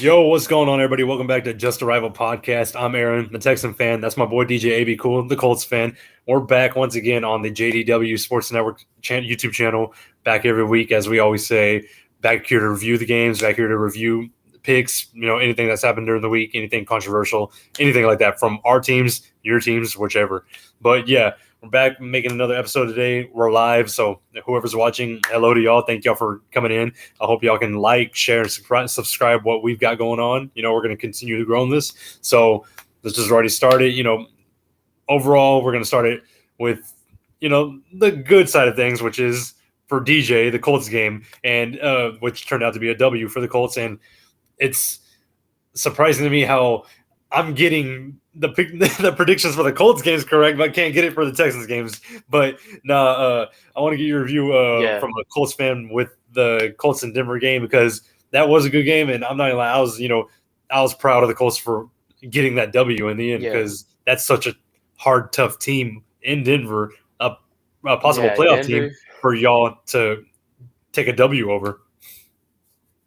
Yo, what's going on, everybody? Welcome back to Just Arrival Podcast. I'm Aaron, the Texan fan. That's my boy DJ Abcool, the Colts fan. We're back once again on the JDW Sports Network YouTube channel, back every week, as we always say, back here to review the games, back here to review picks, anything that's happened during the week, anything controversial, anything like that from our teams, your teams, whichever. But yeah, we're back making another episode today. We're live, so whoever's watching, hello to y'all. Thank y'all for coming in. I hope y'all can like, share, and subscribe what we've got going on. We're going to continue to grow in this. So this is already started. Overall, we're going to start it with, the good side of things, which is for DJ, the Colts game, and which turned out to be a W for the Colts. And it's surprising to me how I'm getting the predictions for the Colts games correct, but I can't get it for the Texans games. But I want to get your review from a Colts fan with the Colts and Denver game, because that was a good game, and I'm not gonna lie, I was proud of the Colts for getting that W in the end, because that's such a hard, tough team in Denver, a possible playoff team for y'all to take a W over.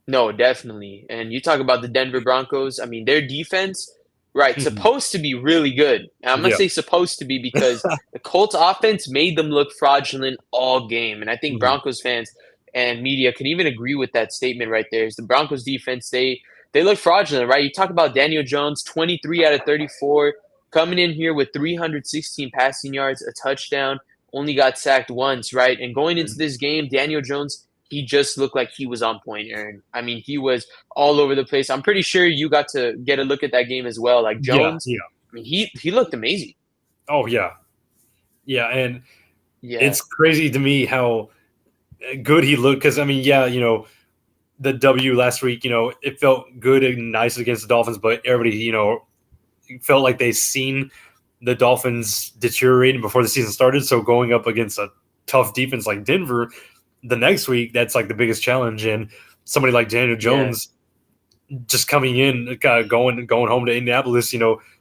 No, definitely. And you talk about the Denver Broncos. I mean, their defense, right, supposed to be really good. And I'm going to say supposed to be because the Colts offense made them look fraudulent all game. And I think Broncos fans and media can even agree with that statement right there. Is the Broncos defense, they look fraudulent, right? You talk about Daniel Jones, 23 out of 34, coming in here with 316 passing yards, a touchdown, only got sacked once, right? And going into this game, Daniel Jones, he just looked like he was on point, Aaron. I mean, he was all over the place. I'm pretty sure you got to get a look at that game as well. Like Jones, I mean, he looked amazing. Oh, yeah. Yeah, and it's crazy to me how good he looked, because, I mean, the W last week, it felt good and nice against the Dolphins, but everybody, felt like they seen the Dolphins deteriorating before the season started. So going up against a tough defense like Denver the next week, that's like the biggest challenge. And somebody like Daniel Jones just coming in, going home to Indianapolis,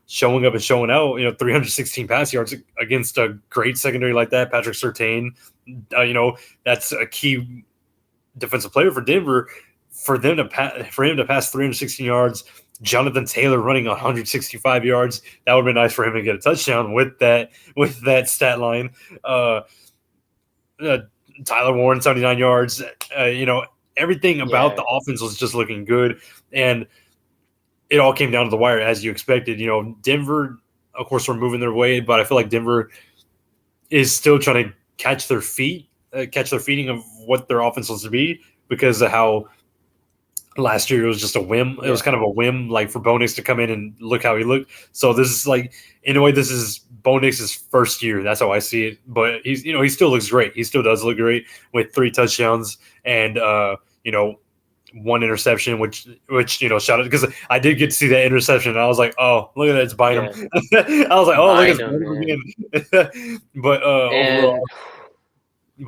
showing up and showing out, 316 pass yards against a great secondary like that. Patrick Surtain, that's a key defensive player for Denver. For him to pass 316 yards, Jonathan Taylor running 165 yards, that would have been nice for him to get a touchdown with that stat line. Tyler Warren, 79 yards. Everything about the offense was just looking good, and it all came down to the wire, as you expected. Denver, of course, were moving their way, but I feel like Denver is still trying to catch their feeding of what their offense was to be, because of how last year it was just a whim. It was kind of a whim, like for Bo Nix to come in and look how he looked. So this is like, in a way, this is Bo Nix's first year. That's how I see it. But he's, he still looks great. He still does look great with 3 touchdowns and 1 interception, which shout out, because I did get to see that interception. And I was like, oh, look at that, it's biting him. I was like, oh, look, it's biting him again. But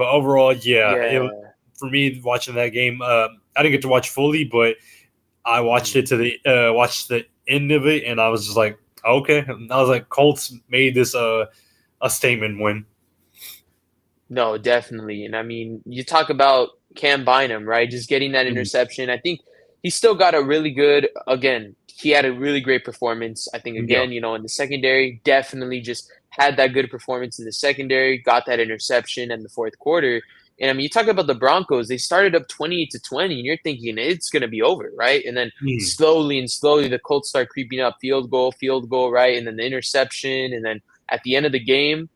overall, for me, watching that game, I didn't get to watch fully, but I watched it to watched the end of it, and I was just like, okay. And I was like, Colts made this a statement win. No, definitely. And I mean, you talk about Cam Bynum, right? Just getting that interception. I think he still got a really good, again, he had a really great performance. I think, again, in the secondary, definitely just had that good performance in the secondary, got that interception in the fourth quarter. And I mean, you talk about the Broncos, they started up 28-20, and you're thinking it's going to be over, right? And then slowly, the Colts start creeping up, field goal, right? And then the interception. And then at the end of the game,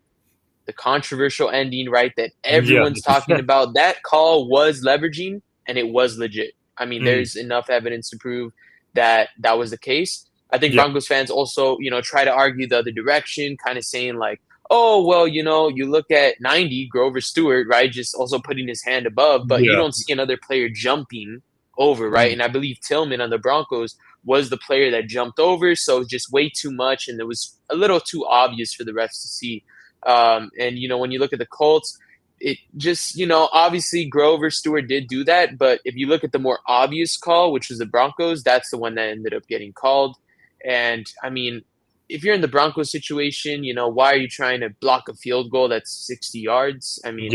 the controversial ending, right, that everyone's talking about, that call was leveraging, and it was legit. I mean, there's enough evidence to prove that that was the case. I think Broncos fans also, try to argue the other direction, kind of saying like, oh, well, you look at 90, Grover Stewart, right, just also putting his hand above, but you don't see another player jumping over, right? And I believe Tillman on the Broncos was the player that jumped over, so just way too much, and it was a little too obvious for the refs to see. And, when you look at the Colts, it just, obviously Grover Stewart did do that, but if you look at the more obvious call, which was the Broncos, that's the one that ended up getting called. And, I mean, if you're in the Broncos situation, why are you trying to block a field goal that's 60 yards? I mean,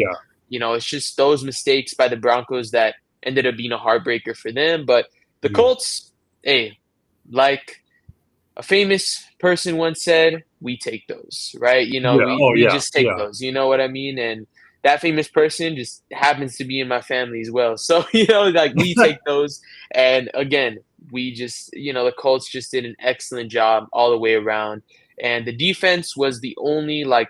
it's just those mistakes by the Broncos that ended up being a heartbreaker for them. But the Colts, hey, like a famous person once said, we take those, right? Yeah. Oh, We yeah. just take Yeah. those. You know what I mean? And that famous person just happens to be in my family as well. So, like we take those. And again, we just, the Colts just did an excellent job all the way around. And the defense was the only, like,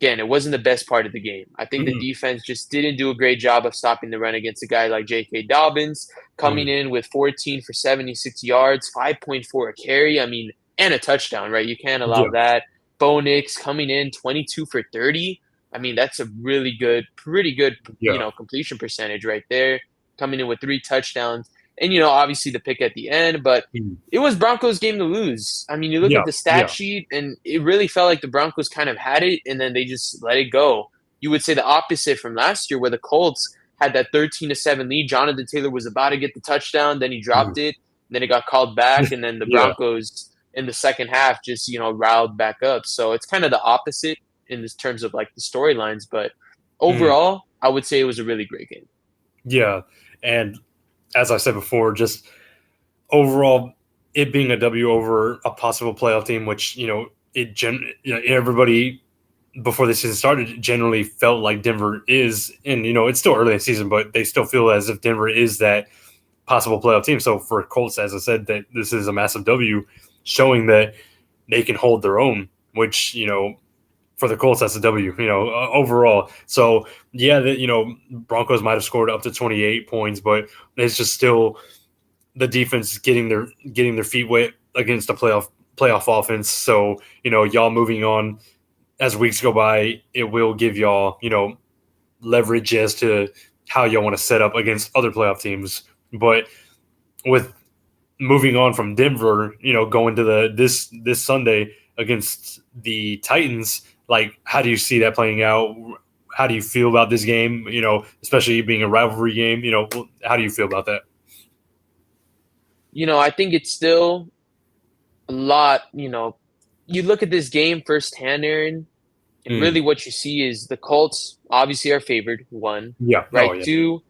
again, it wasn't the best part of the game. I think the Mhm. defense just didn't do a great job of stopping the run against a guy like J.K. Dobbins, coming Mhm. in with 14 for 76 yards, 5.4 a carry. I mean, and a touchdown, right? You can't allow Yeah. that. Bo Nix coming in 22 for 30. I mean, that's a really good, pretty good, Yeah. completion percentage right there. Coming in with 3 touchdowns. And, obviously the pick at the end, but Mhm. it was Broncos' game to lose. I mean, you look Yeah. at the stat Yeah. sheet, and it really felt like the Broncos kind of had it, and then they just let it go. You would say the opposite from last year, where the Colts had that 13-7 lead. Jonathan Taylor was about to get the touchdown, then he Mhm. dropped it, then it got called back, and then the Yeah. Broncos in the second half just riled back up. So it's kind of the opposite in this terms of like the storylines, but Mhm. overall, I would say it was a really great game. Yeah. And as I said before, just overall, it being a W over a possible playoff team, which everybody before the season started generally felt like Denver is, and it's still early in the season, but they still feel as if Denver is that possible playoff team. So for Colts, as I said, that this is a massive W, showing that they can hold their own, which for the Colts, that's a W, overall. So yeah, Broncos might have scored up to 28 points, but it's just still the defense getting their feet wet against a playoff offense. So y'all moving on as weeks go by, it will give y'all leverage as to how y'all want to set up against other playoff teams. But with moving on from Denver, going to this Sunday against the Titans, like how do you see that playing out? How do you feel about this game? Especially being a rivalry game. How do you feel about that? I think it's still a lot, you look at this game firsthand, Aaron, and Mm. really what you see is the Colts obviously are favored, one, Yeah. right? Oh yeah. Two,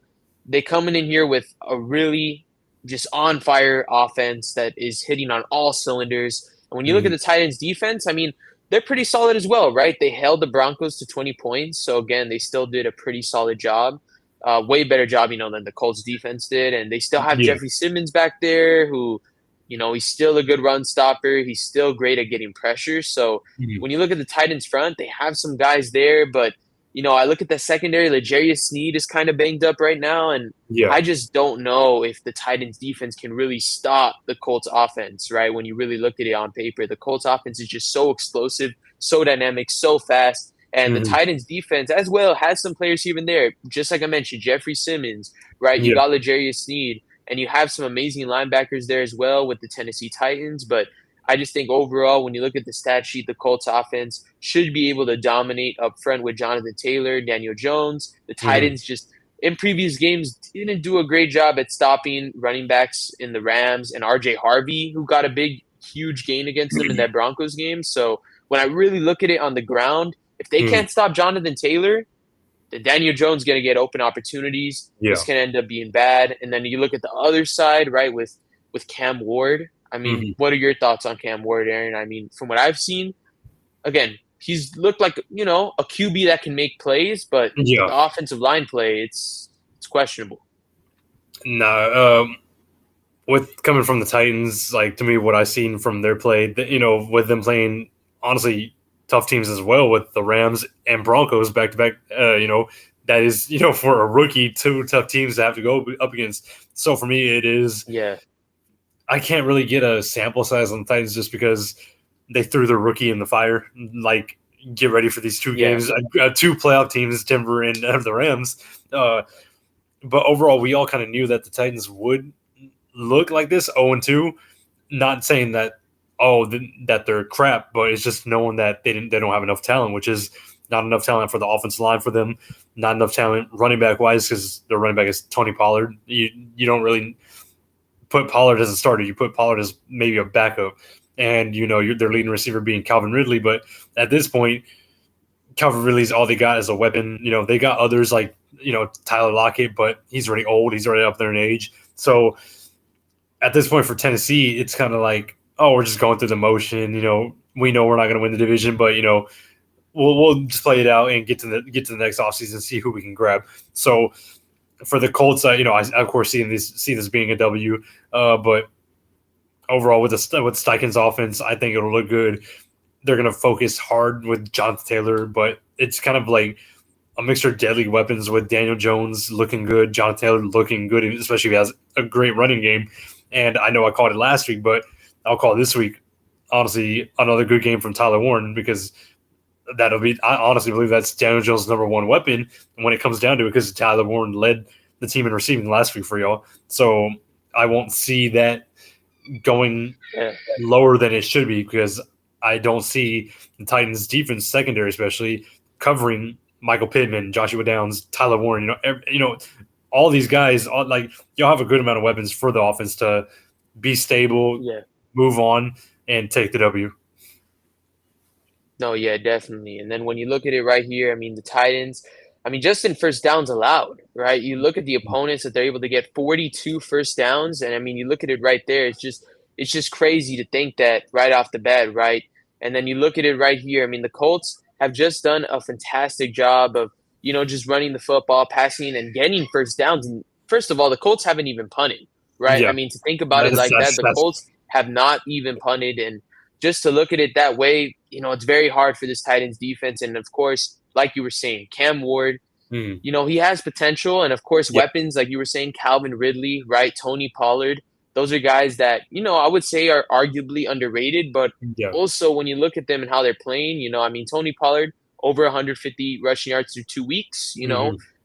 they coming in here with a really just on fire offense that is hitting on all cylinders. And when you look at Mm. the Titans defense, I mean, they're pretty solid as well, right? They held the Broncos to 20 points. So again, they still did a pretty solid job. Way better job, than the Colts defense did. And they still have Yeah. Jeffrey Simmons back there who, he's still a good run stopper. He's still great at getting pressure. So Mm. when you look at the Titans front, they have some guys there, but I look at the secondary. L'Jarius Sneed is kind of banged up right now, and Yeah. I just don't know if the Titans defense can really stop the Colts offense, right? When you really look at it on paper, the Colts offense is just so explosive, so dynamic, so fast. And the Hmm. Titans defense as well has some players here and there. Just like I mentioned, Jeffrey Simmons, right? You Yeah. got L'Jarius Sneed, and you have some amazing linebackers there as well with the Tennessee Titans. But I just think overall, when you look at the stat sheet, the Colts offense should be able to dominate up front with Jonathan Taylor, Daniel Jones. The Hmm. Titans just in previous games didn't do a great job at stopping running backs in the Rams and RJ Harvey, who got a big, huge gain against them in that Broncos game. So when I really look at it on the ground, if they Hmm. can't stop Jonathan Taylor, then Daniel Jones going to get open opportunities. Yeah. This can end up being bad. And then you look at the other side, right, with Cam Ward. I mean, Hmm. what are your thoughts on Cam Ward, Aaron? I mean, from what I've seen, again, he's looked like a QB that can make plays, but Yeah. the offensive line play, it's questionable. No. With coming from the Titans, like to me, what I've seen from their play, with them playing honestly tough teams as well, with the Rams and Broncos back to back, that is for a rookie, two tough teams to have to go up against. So for me, it is Yeah, I can't really get a sample size on the Titans just because they threw their rookie in the fire. Like, get ready for these two yeah, games, two playoff teams, Denver and the Rams. Uh, but overall, we all kind of knew that the Titans would look like this, 0-2. Not saying that that they're crap, but it's just knowing that they don't have enough talent, which is not enough talent for the offensive line for them, not enough talent running back wise because their running back is Tony Pollard. You don't really put Pollard as a starter. You put Pollard as maybe a backup, and their leading receiver being Calvin Ridley. But at this point, Calvin Ridley's all they got is a weapon. They got others like Tyler Lockett, but he's already old. He's already up there in age. So at this point for Tennessee, it's kind of like, oh, we're just going through the motion. We know we're not going to win the division, but we'll just play it out and get to the next offseason and see who we can grab. So for the Colts, I of course see this being a W, but overall with Steichen's offense, I think it'll look good. They're going to focus hard with Jonathan Taylor, but it's kind of like a mixture of deadly weapons with Daniel Jones looking good, Jonathan Taylor looking good, especially if he has a great running game. And I know I called it last week, but I'll call it this week. Honestly, another good game from Tyler Warren, because I honestly believe that's Daniel Jones' number one weapon when it comes down to it, because Tyler Warren led the team in receiving last week for y'all. So I won't see that going lower than it should be, because I don't see the Titans defense secondary, especially covering Michael Pittman, Joshua Downs, Tyler Warren, all these guys, you'll have a good amount of weapons for the offense to be stable, move on, and take the W. No, yeah, definitely. And then when you look at it right here, I mean, the Titans, just in first downs allowed, right? You look at the opponents that they're able to get 42 first downs, and you look at it right there. It's just crazy to think that right off the bat, right? And then you look at it right here. The Colts have just done a fantastic job of, just running the football, passing, and getting first downs. And first of all, the Colts haven't even punted, right? Yeah. To think about it like that, the Colts have not even punted, and just to look at it that way, it's very hard for this Titans defense. And of course, like you were saying, Cam Ward, he has potential. And of course, weapons, like you were saying, Calvin Ridley, right? Tony Pollard. Those are guys that, I would say are arguably underrated. But also when you look at them and how they're playing, Tony Pollard, over 150 rushing yards through 2 weeks,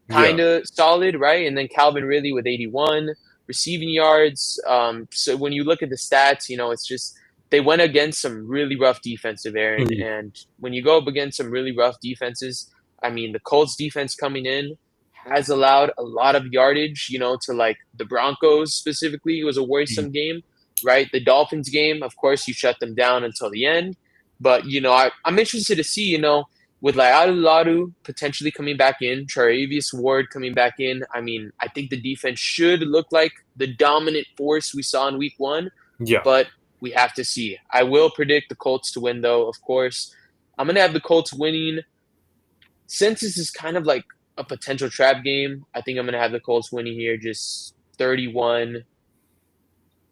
kind of solid, right? And then Calvin Ridley with 81 receiving yards. So when you look at the stats, it's just, they went against some really rough defensive, Aaron. And when you go up against some really rough defenses, the Colts defense coming in has allowed a lot of yardage, to like the Broncos specifically. It was a worrisome game, right? The Dolphins game, of course, you shut them down until the end. But, I'm interested to see, with Ladu potentially coming back in, Travis Ward coming back in. I think the defense should look like the dominant force we saw in week 1. Yeah. But we have to see. I will predict the Colts to win, though, of course. I'm going to have the Colts winning. Since this is kind of like a potential trap game, I think I'm going to have the Colts winning here, just 31.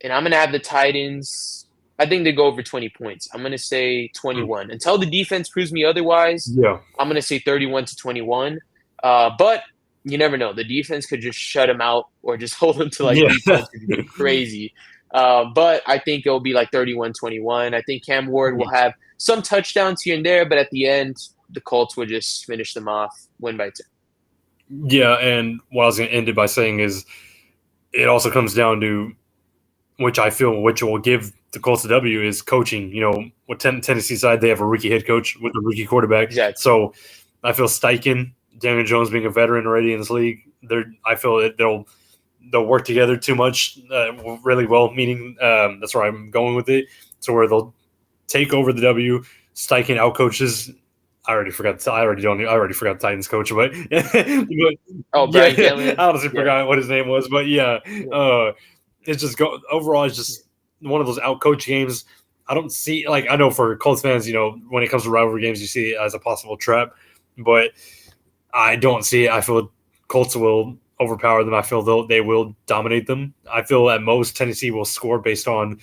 And I'm going to have the Titans. I think they go over 20 points. I'm going to say 21. Until the defense proves me otherwise, I'm going to say 31-21. But you never know. The defense could just shut them out or just hold them to 3 points. It'd be crazy. But I think it'll be like 31-21. I think Cam Ward will have some touchdowns here and there, but at the end, the Colts will just finish them off, win by 10. Yeah, and what I was going to end it by saying is it also comes down to, which will give the Colts a W, is coaching. With Tennessee side, they have a rookie head coach with a rookie quarterback. Exactly. So I feel Steichen, Daniel Jones being a veteran already in this league, I feel that they'll work together too much, really well, meaning that's where I'm going with it. So where they'll take over the W. Steichen outcoaches. I already forgot the Titans coach, but Brian Callahan. I honestly forgot what his name was, but it's just overall, it's just one of those outcoach games. I don't see, I know for Colts fans, when it comes to rivalry games, you see it as a possible trap, but I don't see it. I feel Colts will overpower them. I feel they will dominate them. I feel at most Tennessee will score based on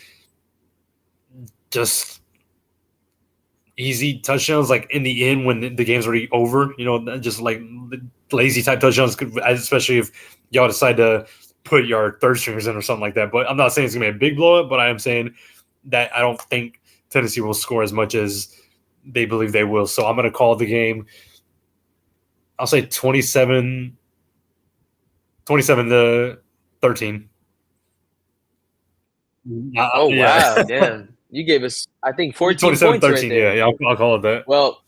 just easy touchdowns, like in the end when the game's already over, just like lazy type touchdowns, especially if y'all decide to put your third stringers in or something like that. But I'm not saying it's gonna be a big blowout, but I am saying that I don't think Tennessee will score as much as they believe they will. So I'm gonna call the game, I'll say 27-13. Oh, wow, damn. You gave us, I think, 14 points right there. Yeah, I'll call it that. Well,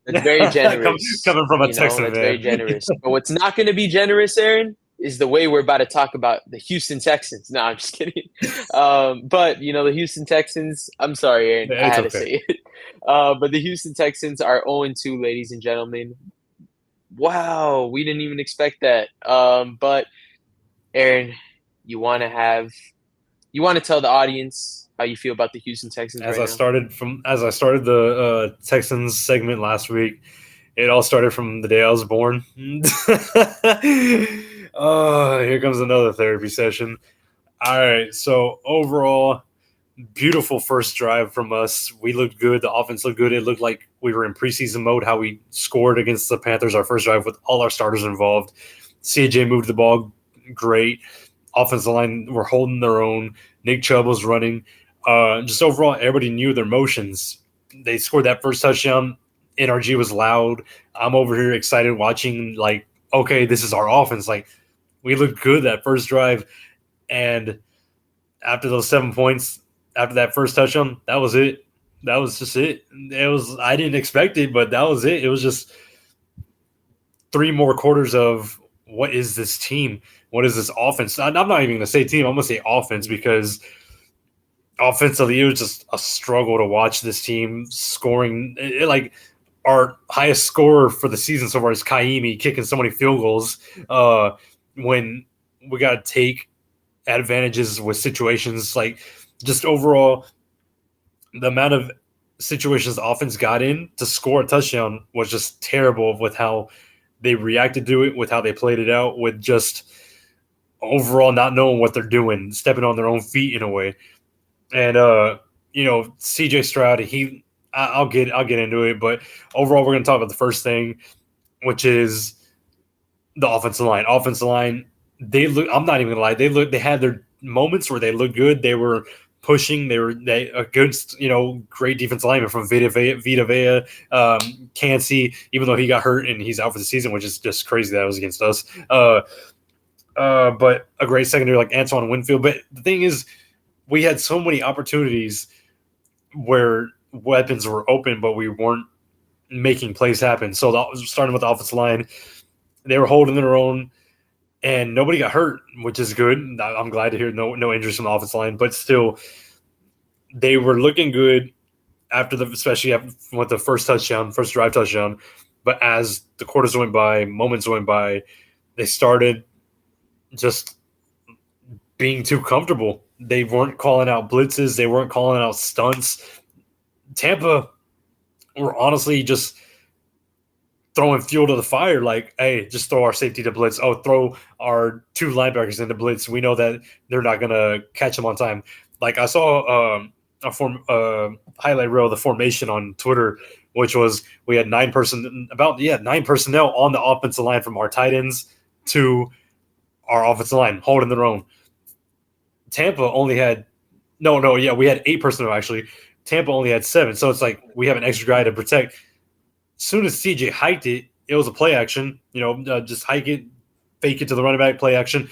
that's very generous. Coming from a Texan, that's very generous. But what's not going to be generous, Aaron, is the way we're about to talk about the Houston Texans. No, I'm just kidding. But, the Houston Texans, I'm sorry, Aaron, I had to say it. But the Houston Texans are 0-2, ladies and gentlemen. Wow, we didn't even expect that. But, Aaron, you want to have you want to tell the audience how you feel about the Houston Texans As right I now? started the Texans segment last week, it all started from the day I was born. Oh, here comes another therapy session. All right, so overall, beautiful first drive from us. We looked good. The offense looked good. It looked like we were in preseason mode. How we scored against the Panthers, our first drive with all our starters involved. CJ moved the ball great. Offensive line were holding their own. Nick Chubb was running. Just overall, everybody knew their motions. They scored that first touchdown. NRG was loud. I'm over here excited watching, like, okay, this is our offense. Like, we looked good that first drive. And after those 7 points, after that first touchdown, that was it. That was just it. I didn't expect it, but that was it. It was just 3 more quarters of what is this team? What is this offense? I'm not even going to say team. I'm going to say offense because offensively, it was just a struggle to watch this team scoring. Like, our highest scorer for the season so far is Kaimi kicking so many field goals when we got to take advantages with situations. Like, just overall, the amount of situations the offense got in to score a touchdown was just terrible with how they reacted to it, with how they played it out, with just overall not knowing what they're doing, stepping on their own feet in a way. And CJ Stroud, I'll get into it, but overall we're going to talk about the first thing, which is the offensive line. Offensive line, they look. I'm not even gonna lie. They had their moments where they looked good. They were pushing. They a good, great defensive lineman from Vita Vea, Cansey, even though he got hurt and he's out for the season, which is just crazy that was against us. But a great secondary like Antoine Winfield. But the thing is, we had so many opportunities where weapons were open, but we weren't making plays happen. So starting with the offensive line, they were holding their own, and nobody got hurt, which is good. I'm glad to hear no injuries from the offensive line, but still, they were looking good especially with the first drive touchdown. But as the quarters went by, moments went by, they started just being too comfortable. They weren't calling out blitzes. They weren't calling out stunts. Tampa were honestly just throwing fuel to the fire, like, hey, just throw our safety to blitz. Oh, throw our 2 linebackers into blitz. We know that they're not going to catch them on time. Like, I saw a highlight reel of the formation on Twitter, which was we had 9 personnel on the offensive line from our tight ends to our offensive line holding their own. Tampa only had we had 8 personnel actually. Tampa only had 7, so it's like we have an extra guy to protect. As soon as CJ hiked it, it was a play action. Just hike it, fake it to the running back, play action.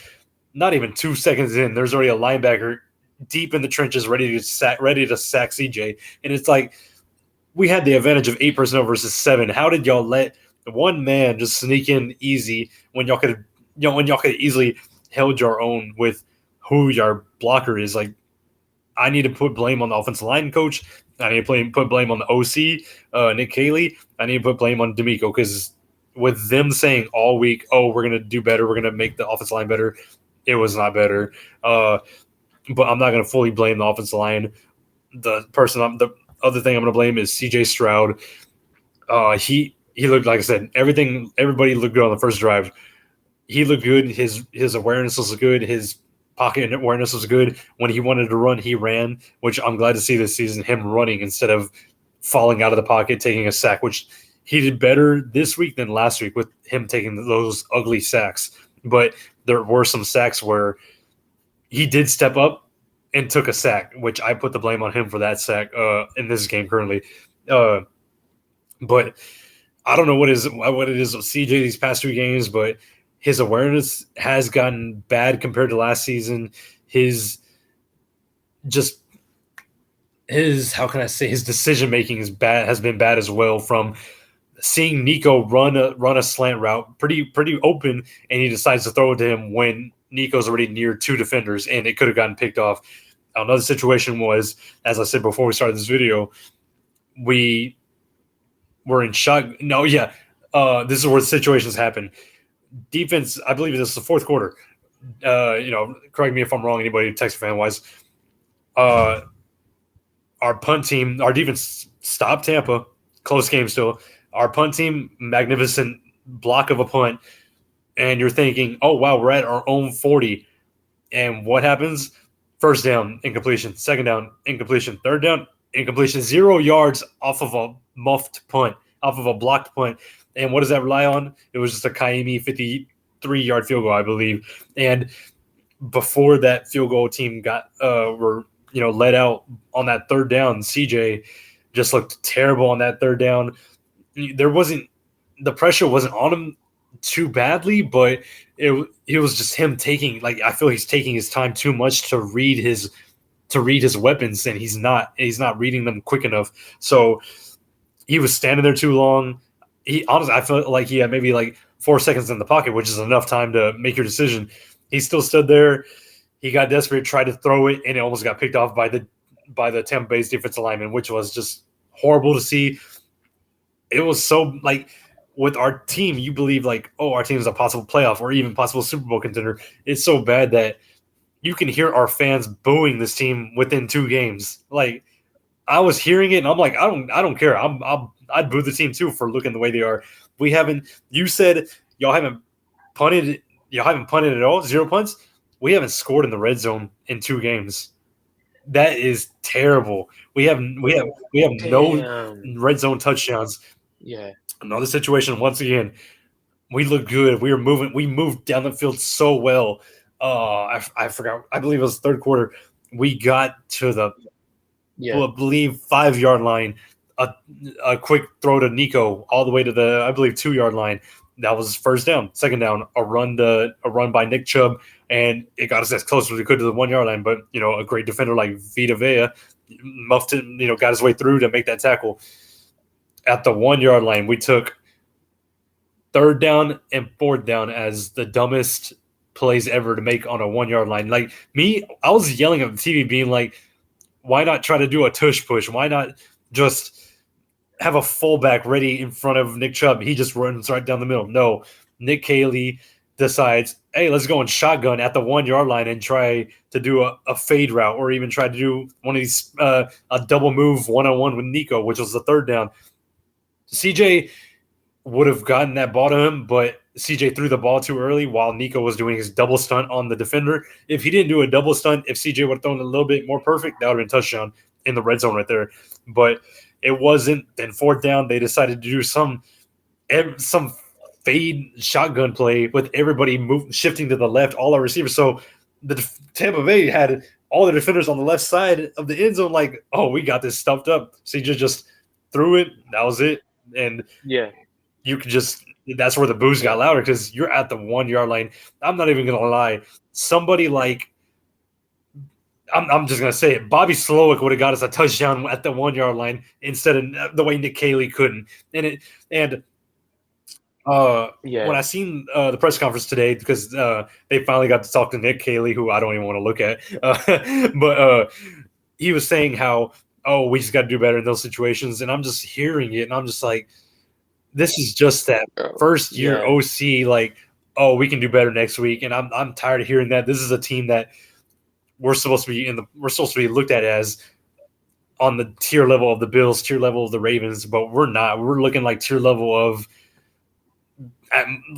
Not even 2 seconds in, there's already a linebacker deep in the trenches ready to sack CJ. And it's like we had the advantage of 8 personnel versus 7. How did y'all let one man just sneak in easy when y'all could easily held your own with who your blocker is? Like, I need to put blame on the offensive line coach. I need to put blame on the OC, Nick Caley. I need to put blame on D'Amico, because with them saying all week, oh, we're going to do better, we're going to make the offensive line better, it was not better. But I'm not going to fully blame the offensive line. The other thing I'm going to blame is CJ Stroud. He looked, like I said, everybody looked good on the first drive. He looked good. His awareness was good. His pocket awareness was good. When he wanted to run, he ran, which I'm glad to see this season, him running instead of falling out of the pocket, taking a sack, which he did better this week than last week with him taking those ugly sacks. But there were some sacks where he did step up and took a sack, which I put the blame on him for that sack in this game currently. But I don't know what it is with CJ these past 2 games, but his awareness has gotten bad compared to last season. His decision making is bad, has been bad as well. From seeing Nico run a slant route pretty open, and he decides to throw it to him when Nico's already near 2 defenders, and it could have gotten picked off. Another situation was, as I said before we started this video, we were in shock. This is where situations happen. Defense, I believe this is the 4th quarter. Correct me if I'm wrong, anybody Texas fan wise. Our punt team, our defense stopped Tampa. Close game still. Our punt team, magnificent block of a punt. And you're thinking, oh, wow, we're at our own 40. And what happens? First down, incompletion. Second down, incompletion. Third down, incompletion. 0 yards off of a muffed punt, off of a blocked punt. And what does that rely on? It was just a Kaimi 53-yard field goal, I believe. And before that field goal team were let out on that third down, CJ just looked terrible on that third down. The pressure wasn't on him too badly, but it was just him taking, like, I feel he's taking his time too much to read his weapons, and he's not reading them quick enough. So he was standing there too long. I felt like he had maybe like 4 seconds in the pocket, which is enough time to make your decision. He still stood there. He got desperate, tried to throw it, and it almost got picked off by the Tampa Bay's defensive lineman, which was just horrible to see. It was so, like, with our team, you believe like, oh, our team is a possible playoff or even possible Super Bowl contender. It's so bad that you can hear our fans booing this team within 2 games. Like, I was hearing it, and I'm like, I don't care. I'd boo the team too for looking the way they are. You said y'all haven't punted at all, 0 punts. We haven't scored in the red zone in 2 games. That is terrible. We have no red zone touchdowns. Yeah. Another situation once again. We look good. We moved down the field so well. I forgot. I believe it was third quarter. We got to the I believe 5-yard line. A quick throw to Nico all the way to the, I believe, 2-yard line. That was first down. Second down, a run by Nick Chubb, and it got us as close as we could to the 1-yard line. But a great defender like Vita Vea muffed it, got his way through to make that tackle. At the 1-yard line, we took third down and fourth down as the dumbest plays ever to make on a 1-yard line. Like me, I was yelling at the TV, being like, "Why not try to do a tush push? Why not just have a fullback ready in front of Nick Chubb? He just runs right down the middle." No, Nick Caley decides, hey, let's go in shotgun at the 1-yard line and try to do a fade route, or even try to do one of these a double move one-on-one with Nico, which was the third down. CJ would have gotten that ball to him, but CJ threw the ball too early while Nico was doing his double stunt on the defender. If he didn't do a double stunt, if CJ would have thrown a little bit more perfect, that would have been a touchdown in the red zone right there. But it wasn't. Then fourth down, they decided to do some fade shotgun play with everybody shifting to the left, all our receivers. So the Tampa Bay had all the defenders on the left side of the end zone like, oh, we got this stuffed up. CJ just threw it. That was it. And you could just – that's where the boos got louder, because you're at the 1-yard line. I'm not even going to lie. Somebody like – I'm just going to say it. Bobby Slowick would have got us a touchdown at the 1-yard line instead of the way Nick Caley couldn't. When I seen the press conference today, because they finally got to talk to Nick Caley, who I don't even want to look at. But he was saying how, oh, we just got to do better in those situations. And I'm just hearing it, and I'm just like, this is just that first year OC, like, oh, we can do better next week. And I'm tired of hearing that. This is a team that we're supposed to be looked at as on the tier level of the Bills, tier level of the Ravens, but we're not. We're looking like tier level of,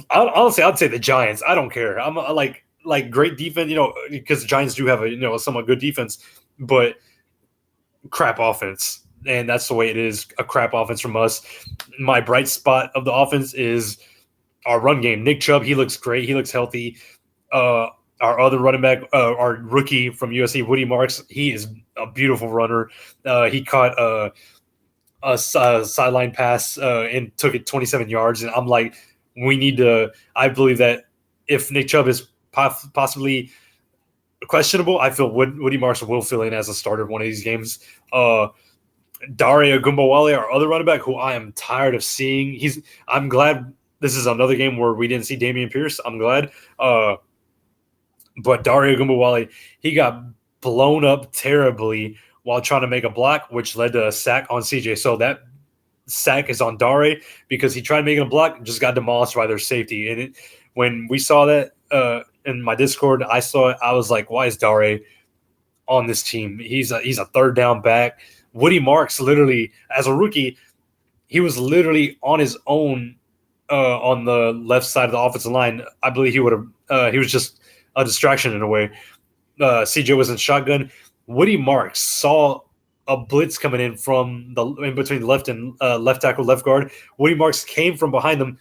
honestly, I'd say the Giants. I don't care. I'm like great defense, because the Giants do have a somewhat good defense, but crap offense. And that's the way it is, a crap offense from us. My bright spot of the offense is our run game. Nick Chubb, he looks great. He looks healthy. Our other running back, our rookie from USC, Woody Marks, he is a beautiful runner. He caught a sideline pass and took it 27 yards. And I'm like, I believe that if Nick Chubb is possibly questionable, I feel Woody Marks will fill in as a starter one of these games. Dare Ogunbowale, our other running back, who I am tired of seeing. I'm glad this is another game where we didn't see Dameon Pierce. I'm glad. But Dare Ogunbowale, he got blown up terribly while trying to make a block, which led to a sack on CJ. So that sack is on Dare because he tried making a block, just got demolished by their safety. And when we saw that in my Discord, I saw it. I was like, why is Dare on this team. He's a third down back. Woody Marks literally, as a rookie, he was literally on his own on the left side of the offensive line. I believe he would have. He was just a distraction in a way. CJ was in shotgun. Woody Marks saw a blitz coming in from the in between left and left tackle, left guard. Woody Marks came from behind them,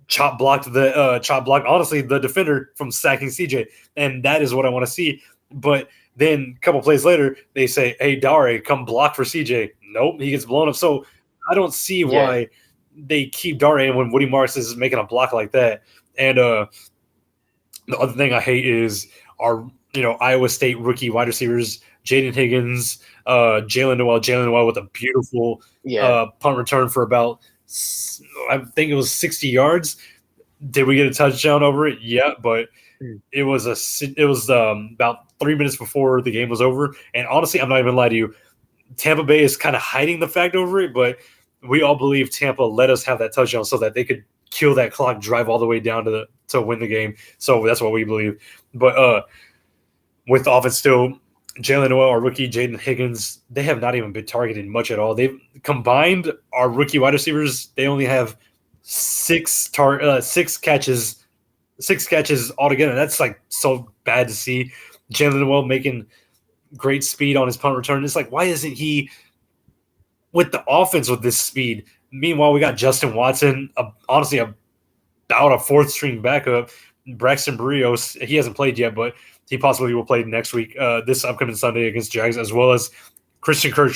chop blocked honestly the defender from sacking CJ, and that is what I want to see. But then a couple plays later, they say, "Hey, Dare, come block for CJ." Nope, he gets blown up. So I don't see why they keep Dare in when Woody Marks is making a block like that. And the other thing I hate is our Iowa State rookie wide receivers, Jaden Higgins, Jalen Noel with a beautiful punt return for about, I think it was 60 yards. Did we get a touchdown over it? Yeah, but it was about 3 minutes before the game was over. And honestly, I'm not even gonna lie to you, Tampa Bay is kind of hiding the fact over it, but we all believe Tampa let us have that touchdown so that they could kill that clock, drive all the way down to win the game. So that's what we believe. But with the offense still, Jalen Noel, our rookie, Jaden Higgins, they have not even been targeted much at all. They've combined our rookie wide receivers. They only have six catches altogether. That's like so bad to see. Jalen Noel making great speed on his punt return. It's like, why isn't he with the offense with this speed? Meanwhile, we got Justin Watson, honestly about a fourth string backup. Braxton Berrios, he hasn't played yet, but he possibly will play next week, this upcoming Sunday against Jags, as well as Christian Kirk,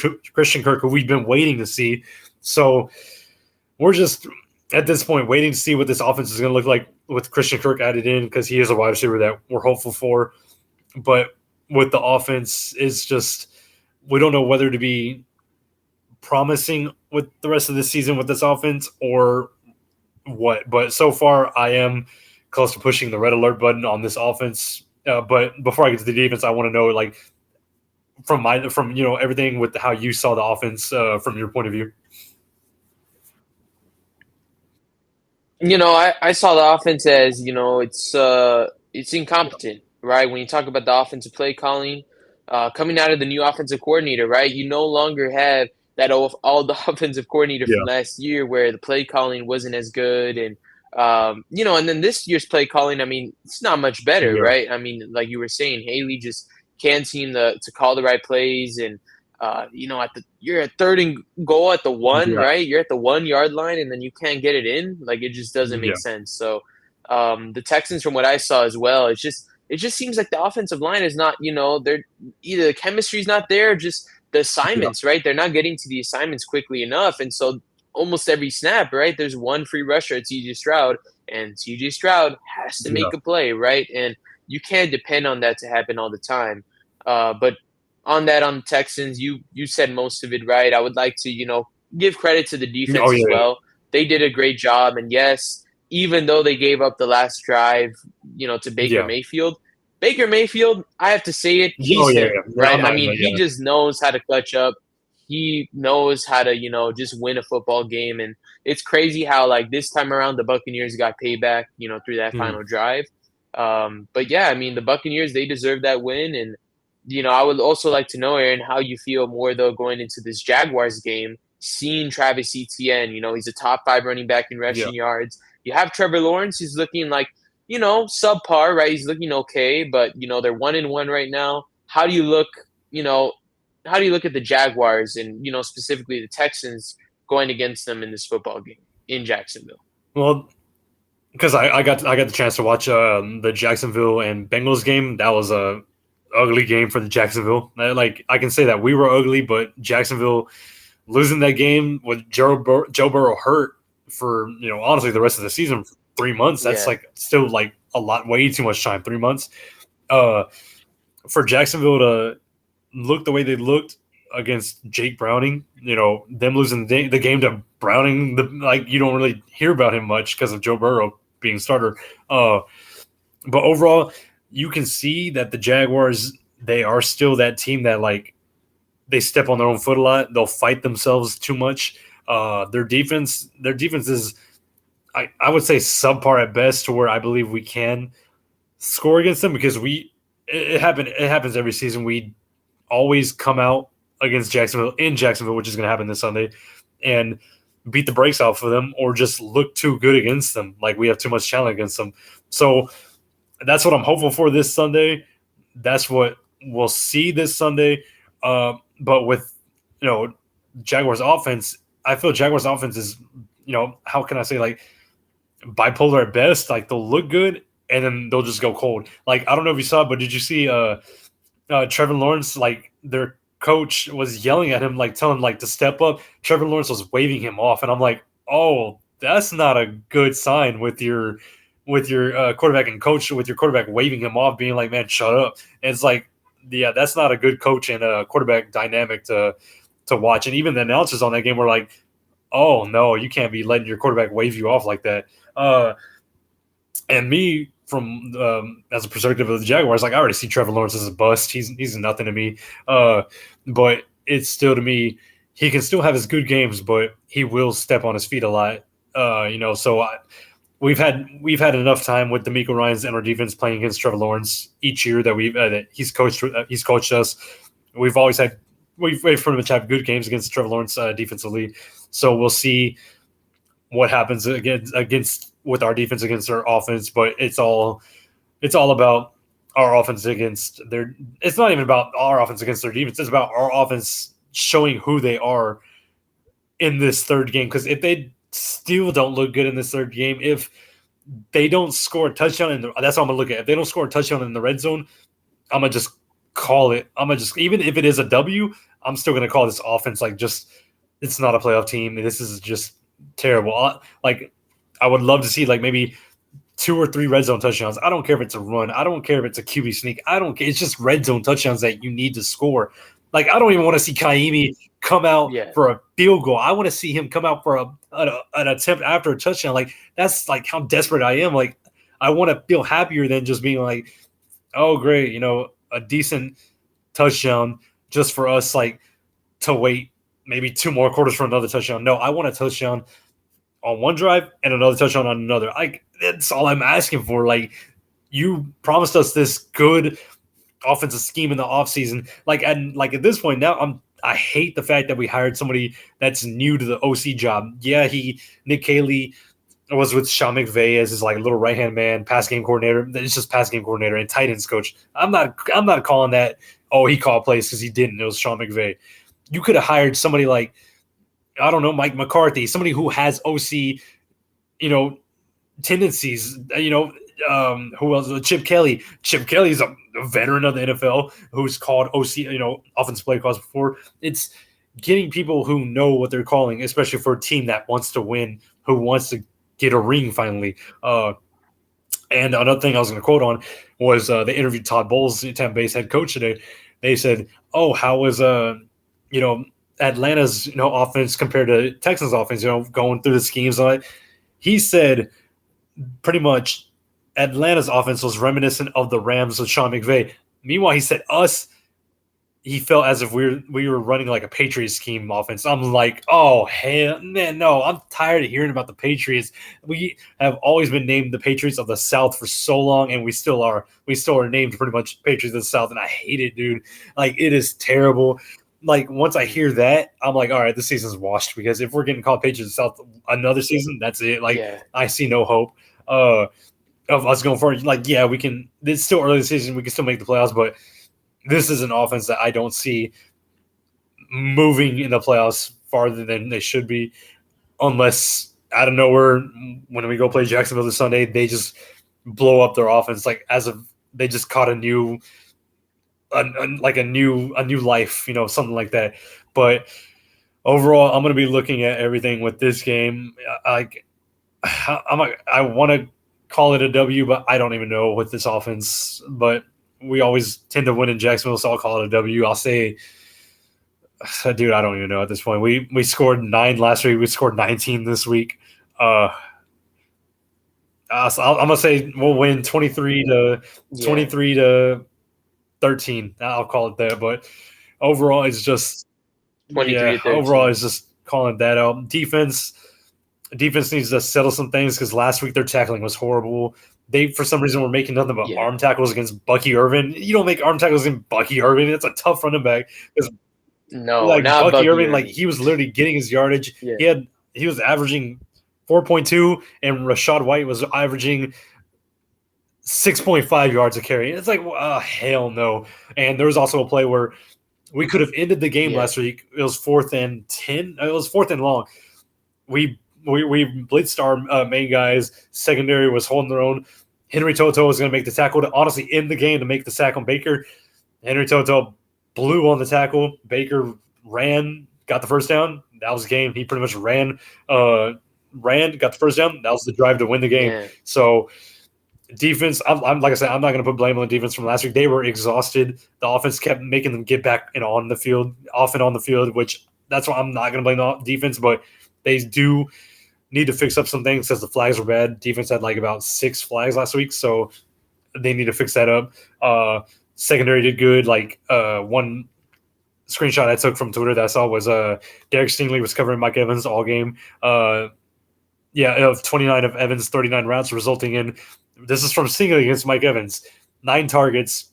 who we've been waiting to see. So we're just at this point waiting to see what this offense is going to look like with Christian Kirk added in, because he is a wide receiver that we're hopeful for. But with the offense, it's just we don't know whether to be promising with the rest of the season with this offense or what. But so far, I am close to pushing the red alert button on this offense. But before I get to the defense, I want to know, like, from everything with how you saw the offense from your point of view. I saw the offense as, it's incompetent, right? When you talk about the offensive play calling, coming out of the new offensive coordinator, right? You no longer have that all the offensive coordinator from last year where the play calling wasn't as good. And, and then this year's play calling, I mean, it's not much better, right? I mean, like you were saying, Haley just can't seem to call the right plays. And, you're at third and goal at the 1, right? You're at the 1 yard line and then you can't get it in. Like, it just doesn't make sense. So the Texans, from what I saw as well, it just seems like the offensive line is not, they're either the chemistry's not there, or just the assignments, right? They're not getting to the assignments quickly enough. And so almost every snap, right, there's one free rusher at CJ Stroud, and CJ Stroud has to make a play, right? And you can't depend on that to happen all the time. But on the Texans, you said most of it right. I would like to, give credit to the defense as well. They did a great job. And yes, even though they gave up the last drive, to Baker Mayfield, I have to say it, he's him, right? I mean, he just knows how to clutch up. He knows how to, just win a football game. And it's crazy how, like, this time around, the Buccaneers got payback, through that final drive. But yeah, I mean, the Buccaneers, they deserve that win. And, I would also like to know, Aaron, how you feel more, though, going into this Jaguars game, seeing Travis Etienne. He's a top 5 running back in rushing yards. You have Trevor Lawrence. He's looking like, subpar, right? He's looking okay, but, they're 1-1 right now. How do you look at the Jaguars and, specifically the Texans going against them in this football game in Jacksonville? Well, because I got the chance to watch the Jacksonville and Bengals game. That was a ugly game for the Jacksonville. Like, I can say that we were ugly, but Jacksonville losing that game with Joe Burrow hurt for, honestly, the rest of the season, 3 months. That's like still like a lot, way too much time. 3 months. For Jacksonville to look the way they looked against Jake Browning, them losing the game to Browning, you don't really hear about him much because of Joe Burrow being starter. But overall, you can see that the Jaguars, they are still that team that, like, they step on their own foot a lot. They'll fight themselves too much. Their defense is, I would say, subpar at best, to where I believe we can score against them, because it happens every season. We always come out against Jacksonville in Jacksonville, which is going to happen this Sunday, and beat the brakes off of them or just look too good against them. Like we have too much talent against them. So that's what I'm hopeful for this Sunday. That's what we'll see this Sunday. But with, Jaguars offense, I feel Jaguars offense is, how can I say, like, bipolar at best. Like they'll look good and then they'll just go cold. Like, I don't know if you saw it, but did you see Trevor Lawrence, like their coach was yelling at him, like telling him like to step up. Trevor Lawrence was waving him off, and I'm like, oh, that's not a good sign with your quarterback and coach, with your quarterback waving him off, being like, man, shut up. And it's like, yeah, that's not a good coach and a quarterback dynamic to watch. And even the announcers on that game were like, oh no, you can't be letting your quarterback wave you off like that. And me, from as a perspective of the Jaguars, like I already see Trevor Lawrence as a bust. He's nothing to me. But it's still, to me, he can still have his good games, but he will step on his feet a lot. So we've had enough time with DeMeco Ryans and our defense playing against Trevor Lawrence each year that he's coached us. We've pretty much had good games against Trevor Lawrence defensively. So we'll see what happens against with our defense against their offense, but it's all about our offense against their. It's not even about our offense against their defense. It's about our offense showing who they are in this third game. Because if they still don't look good in this third game, if they don't score a touchdown, that's what I'm gonna look at. If they don't score a touchdown in the red zone, I'm gonna just call it. Even if it is a W, I'm still gonna call this offense like just it's not a playoff team. This is just terrible. Like, I would love to see like maybe 2 or 3 red zone touchdowns. I don't care if it's a run. I don't care if it's a QB sneak. I don't care. It's just red zone touchdowns that you need to score. Like, I don't even want to see Kaimi come out for a field goal. I want to see him come out for an attempt after a touchdown. Like, that's like how desperate I am. Like, I want to feel happier than just being like, oh, great, a decent touchdown just for us, like, to wait maybe 2 more quarters for another touchdown. No, I want a touchdown on one drive and another touchdown on another. Like, that's all I'm asking for. Like, you promised us this good offensive scheme in the offseason. Like, and like at this point now, I hate the fact that we hired somebody that's new to the OC job. Yeah, Nick Caley was with Sean McVay as his like little right hand man, pass game coordinator. It's just pass game coordinator and tight ends coach. I'm not calling that. Oh, he called plays because he didn't. It was Sean McVay. You could have hired somebody like, I don't know, Mike McCarthy, somebody who has OC, tendencies. Who else? Chip Kelly. Chip Kelly is a veteran of the NFL who's called OC, offensive play calls before. It's getting people who know what they're calling, especially for a team that wants to win, who wants to get a ring finally. And another thing I was going to quote on was they interviewed Todd Bowles, Tampa Bay's head coach today. They said, "Oh, how was Atlanta's offense compared to Texans offense? Going through the schemes on it." He said pretty much Atlanta's offense was reminiscent of the Rams with Sean McVay. Meanwhile, he said he felt as if we were running like a Patriots scheme offense. I'm like, oh hell, man, no! I'm tired of hearing about the Patriots. We have always been named the Patriots of the South for so long, and we still are. We still are named pretty much Patriots of the South, and I hate it, dude. Like, it is terrible. Like, once I hear that, I'm like, all right, this season's washed, because if we're getting called Patriots of the South another season, that's it. Like, I see no hope of us going forward. Like, yeah, we can. It's still early in the season. We can still make the playoffs, but this is an offense that I don't see moving in the playoffs farther than they should be, unless out of nowhere, when we go play Jacksonville this Sunday, they just blow up their offense. Like, as of they just caught a new life, something like that. But overall, I'm going to be looking at everything with this game. I want to call it a W, but I don't even know with this offense. But we always tend to win in Jacksonville, so I'll call it a W. I'll say, dude, I don't even know at this point. We scored 9 last week. We scored 19 this week. So I'm gonna say we'll win 23 to 13. I'll call it that. But overall, it's just 23 to 13. Overall, it's just calling that out. Defense needs to settle some things, because last week their tackling was horrible. they for some reason were making nothing but Yeah. arm tackles against Bucky Irvin. You don't make arm tackles against Bucky Irvin. It's a tough running back. No, Like not Bucky Bucky Irvin, like Irving. he was literally getting his yardage. Yeah. He was averaging 4.2, and Rashad White was averaging 6.5 yards a carry. It's like, hell no. And there was also a play where we could have ended the game Yeah. last week. It was 4th and 10. It was 4th and long. We blitzed our main guys. Secondary was holding their own. Henry Toto was going to make the tackle to honestly end the game to make the sack on Baker. Henry Toto blew on the tackle. Baker ran, got the first down. That was the game. He pretty much ran, got the first down. That was the drive to win the game. Yeah. So defense, I'm like I said, I'm not going to put blame on the defense from last week. They were exhausted. The offense kept making them get back and on the field, off and on the field, which that's why I'm not going to blame the defense, but they do need to fix up some things because the flags were bad. Defense had like about 6 flags last week, so they need to fix that up. Secondary did good. Like one screenshot I took from Twitter that I saw was Derek Stingley was covering Mike Evans all game. Of 29 of Evans' 39 routes, resulting in, this is from Stingley against Mike Evans, 9 targets,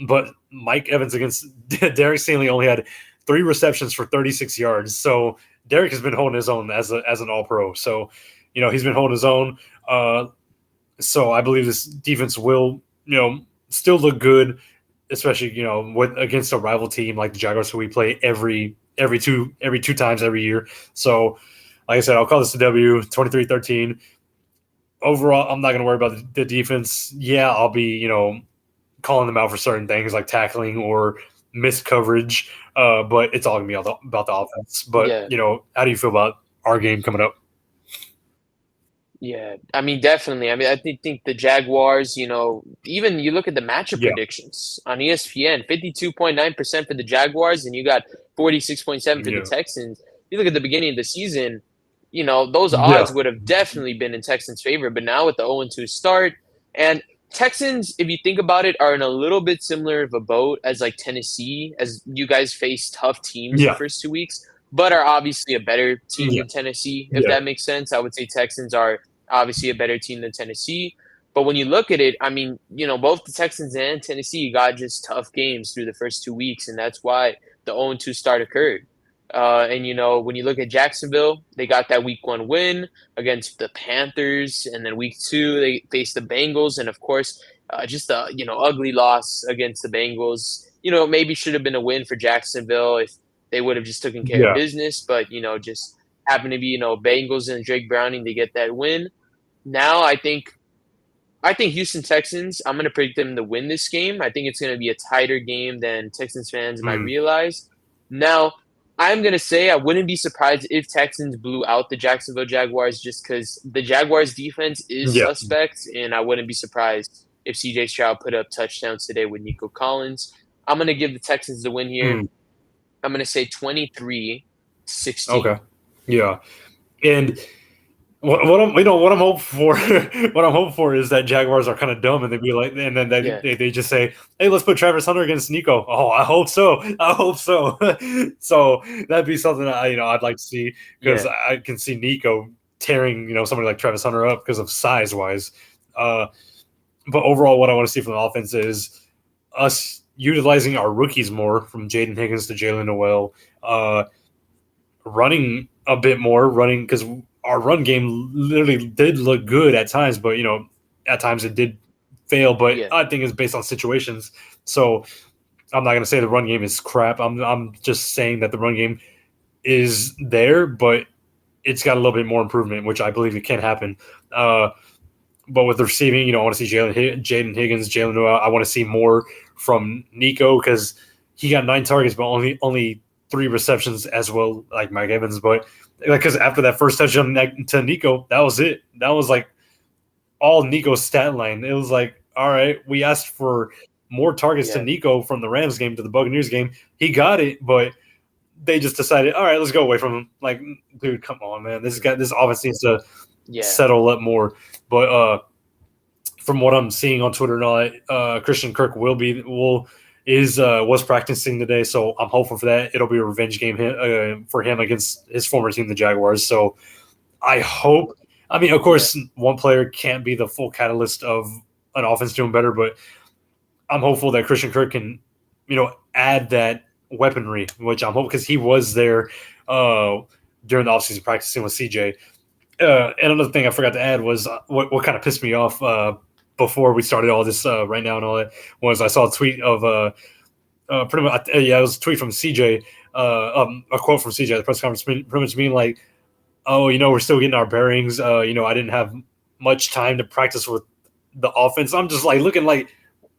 but Mike Evans against Derek Stingley only had 3 receptions for 36 yards. So Derek has been holding his own as an All-Pro. So, he's been holding his own. So I believe this defense will, still look good, especially, against a rival team like the Jaguars, who we play every two times every year. So, like I said, I'll call this a W, 23-13. Overall, I'm not going to worry about the defense. Yeah, I'll be, calling them out for certain things like tackling or missed coverage, but it's all going to be about the offense. But, how do you feel about our game coming up? Yeah, I mean, definitely. I mean, I think the Jaguars, even you look at the matchup predictions on ESPN, 52.9% for the Jaguars, and you got 46.7 for the Texans. You look at the beginning of the season, those odds would have definitely been in Texans' favor. But now with the 0-2 start, and Texans, if you think about it, are in a little bit similar of a boat as like Tennessee, as you guys face tough teams the first 2 weeks, but are obviously a better team than Tennessee, if that makes sense. I would say Texans are obviously a better team than Tennessee. But when you look at it, I mean, both the Texans and Tennessee got just tough games through the first 2 weeks, and that's why the 0-2 start occurred. And, when you look at Jacksonville, they got that week 1 win against the Panthers, and then week 2, they faced the Bengals, and of course, just a, ugly loss against the Bengals. Maybe should have been a win for Jacksonville if they would have just taken care of business, but, just happened to be, Bengals and Drake Browning to get that win. Now I think Houston Texans, I'm going to predict them to win this game. I think it's going to be a tighter game than Texans fans might realize. Now, I'm going to say I wouldn't be surprised if Texans blew out the Jacksonville Jaguars just because the Jaguars defense is suspect, and I wouldn't be surprised if C.J. Stroud put up touchdowns today with Nico Collins. I'm going to give the Texans the win here. I'm going to say 23-16. Okay. Yeah. And what I'm hoping for is that Jaguars are kind of dumb and they'd be like, and then they just say, "Hey, let's put Travis Hunter against Nico." Oh, I hope so. So that'd be something I'd like to see, because I can see Nico tearing somebody like Travis Hunter up because of size wise. But overall, what I want to see from the offense is us utilizing our rookies more, from Jaden Higgins to Jalen Noel, running a bit more, because our run game literally did look good at times, but at times it did fail. But I think it's based on situations. So I'm not going to say the run game is crap. I'm just saying that the run game is there, but it's got a little bit more improvement, which I believe it can happen. But with the receiving, I want to see Jaden Higgins, Jalen Noel. I want to see more from Nico, because he got 9 targets, but only 3 receptions as well, like Mike Evans. But because after that first touchdown to Nico, that was it. That was like all Nico's stat line. It was like, all right, we asked for more targets to Nico from the Rams game to the Buccaneers game. He got it, but they just decided, all right, let's go away from him. Like, dude, come on, man. This offense needs to settle up more. But from what I'm seeing on Twitter and all that, Christian Kirk was practicing today, so I'm hopeful for that. It'll be a revenge game for him against his former team, the Jaguars. So I hope I mean, of course, one player can't be the full catalyst of an offense doing better, but I'm hopeful that Christian Kirk can, add that weaponry, which I'm hoping because he was there during the offseason practicing with CJ. And another thing I forgot to add was what kind of pissed me off before we started all this right now and all that was I saw a tweet of pretty much it was a tweet from CJ, a quote from CJ at the press conference, pretty much being like, "Oh, we're still getting our bearings. I didn't have much time to practice with the offense." I'm just like looking like,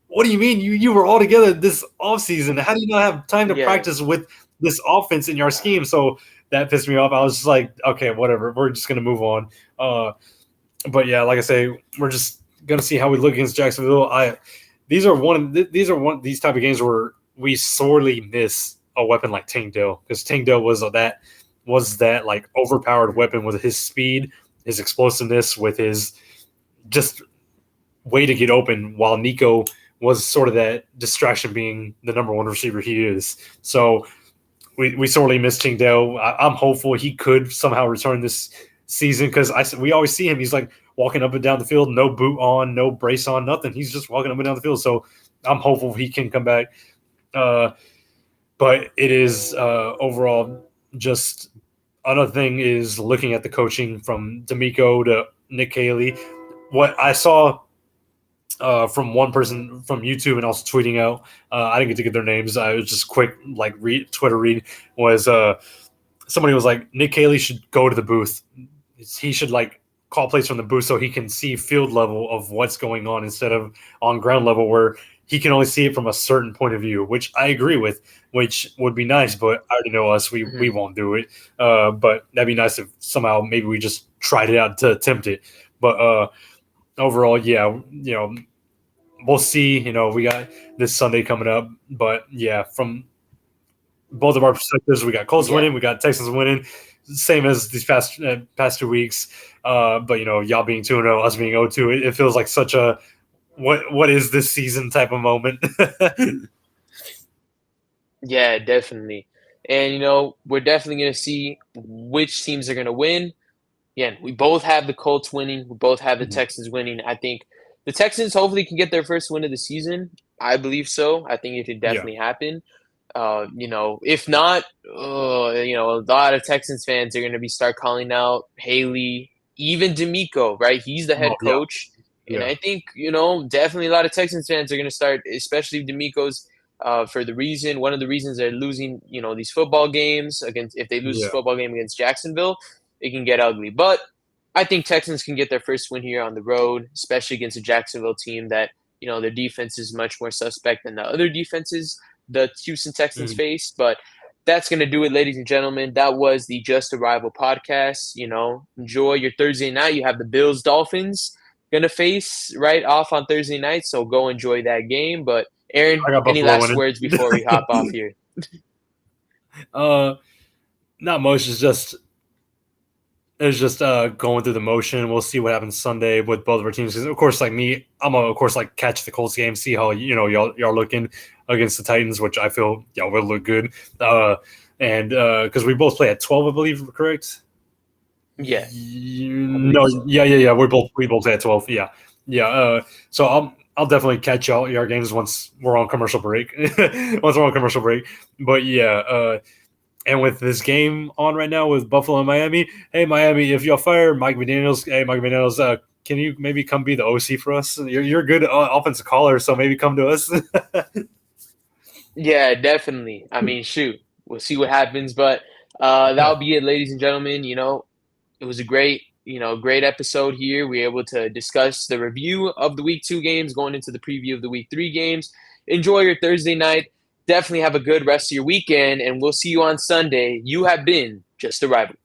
what do you mean you were all together this offseason? How do you not have time to practice with this offense in your scheme? So that pissed me off. I was just like, okay, whatever. We're just gonna move on. But yeah, like I say, we're just gonna see how we look against Jacksonville. These are one of these type of games where we sorely miss a weapon like Tank Dell, because Tank Dell was that like overpowered weapon with his speed, his explosiveness, with his just way to get open, while Nico was sort of that distraction, being the number one receiver he is. So we sorely missed Tank Dell. I'm hopeful he could somehow return this season, because we always see him. He's like walking up and down the field, no boot on, no brace on, nothing. He's just walking up and down the field. So I'm hopeful he can come back. But it is overall just another thing is looking at the coaching from D'Amico to Nick Caley. What I saw from one person from YouTube and also tweeting out, I didn't get to get their names. I was just quick Twitter read was somebody was like, Nick Caley should go to the booth. He should like call plays from the booth so he can see field level of what's going on instead of on ground level where he can only see it from a certain point of view, which I agree with, which would be nice, but I already know us. We won't do it. But that'd be nice if somehow maybe we just tried it out to attempt it. But overall, yeah, we'll see. We got this Sunday coming up. But, yeah, from both of our perspectives, we got Colts winning, we got Texans winning, same as these past 2 weeks. But, y'all being 2-0, us being 0-2, it feels like such a what is this season type of moment. Yeah, definitely. And, we're definitely going to see which teams are going to win. Again, we both have the Colts winning. We both have the Texans winning. I think the Texans hopefully can get their first win of the season. I believe so. I think it could definitely happen. If not, a lot of Texans fans are going to start calling out Haley, even D'Amico, right? He's the head coach. And I think, definitely a lot of Texans fans are going to start, especially D'Amico's, one of the reasons they're losing, these football games if they lose this football game against Jacksonville, it can get ugly. But I think Texans can get their first win here on the road, especially against a Jacksonville team that, their defense is much more suspect than the other defenses the Houston Texans face. But that's going to do it, ladies and gentlemen. That was the Just Arrival podcast. Enjoy your Thursday night. You have the Bills-Dolphins going to face right off on Thursday night, so go enjoy that game. But Aaron, any last words before we hop off here? Not much. It's just going through the motion. We'll see what happens Sunday with both of our teams. Because of course, like me, I'm gonna of course like catch the Colts game, see how y'all looking against the Titans, which I feel y'all will look good. And because we both play at 12, I believe, correct? Yeah. No. Yeah. We both play at 12. Yeah. So I'll definitely catch your games once we're on commercial break. But yeah. And with this game on right now with Buffalo and Miami, hey Miami, if y'all fire Mike McDaniels, can you maybe come be the OC for us? You're a good offensive caller, so maybe come to us. Yeah, definitely. I mean, shoot, we'll see what happens, but that'll be it, ladies and gentlemen. It was a great episode here. We were able to discuss the review of the Week 2 games, going into the preview of the Week 3 games. Enjoy your Thursday night. Definitely have a good rest of your weekend, and we'll see you on Sunday. You have been Just Arrival.